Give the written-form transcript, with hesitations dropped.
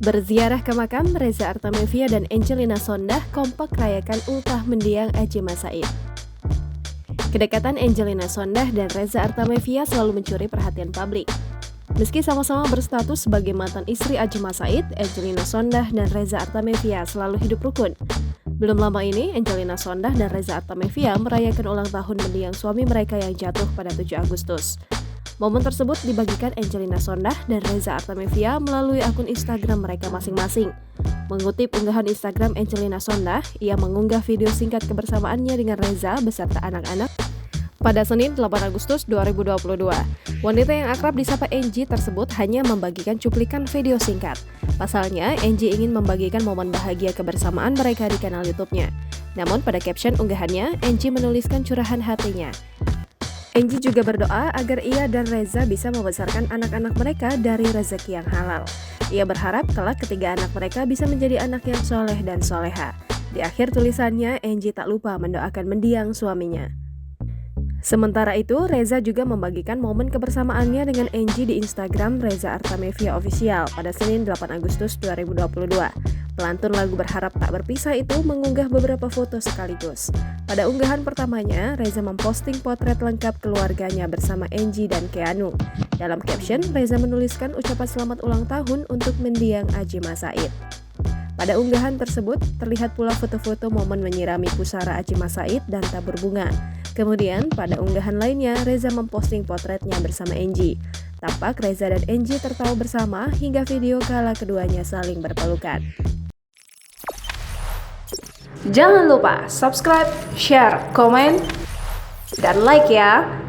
Berziarah ke makam, Reza Artamevia dan Angelina Sondakh kompak rayakan ultah mendiang Adjie Massaid. Kedekatan Angelina Sondakh dan Reza Artamevia selalu mencuri perhatian publik. Meski sama-sama berstatus sebagai mantan istri Adjie Massaid, Angelina Sondakh dan Reza Artamevia selalu hidup rukun. Belum lama ini, Angelina Sondakh dan Reza Artamevia merayakan ulang tahun mendiang suami mereka yang jatuh pada 7 Agustus. Momen tersebut dibagikan Angelina Sondakh dan Reza Artamevia melalui akun Instagram mereka masing-masing. Mengutip unggahan Instagram Angelina Sondakh, ia mengunggah video singkat kebersamaannya dengan Reza beserta anak-anak pada Senin 8 Agustus 2022. Wanita yang akrab disapa Angie tersebut hanya membagikan cuplikan video singkat. Pasalnya, Angie ingin membagikan momen bahagia kebersamaan mereka di kanal YouTube-nya. Namun pada caption unggahannya, Angie menuliskan curahan hatinya. Angie juga berdoa agar ia dan Reza bisa membesarkan anak-anak mereka dari rezeki yang halal. Ia berharap kelak ketiga anak mereka bisa menjadi anak yang soleh dan soleha. Di akhir tulisannya, Angie tak lupa mendoakan mendiang suaminya. Sementara itu, Reza juga membagikan momen kebersamaannya dengan Angie di Instagram Reza Artamevia Official pada Senin 8 Agustus 2022. Pelantun lagu Berharap Tak Berpisah itu mengunggah beberapa foto sekaligus. Pada unggahan pertamanya, Reza memposting potret lengkap keluarganya bersama Angie dan Keanu. Dalam caption, Reza menuliskan ucapan selamat ulang tahun untuk mendiang Adjie Massaid. Pada unggahan tersebut, terlihat pula foto-foto momen menyirami pusara Adjie Massaid dan tabur bunga. Kemudian, pada unggahan lainnya, Reza memposting potretnya bersama Angie. Tampak Reza dan Angie tertawa bersama hingga video kala keduanya saling berpelukan. Jangan lupa subscribe, share, komen, dan like ya!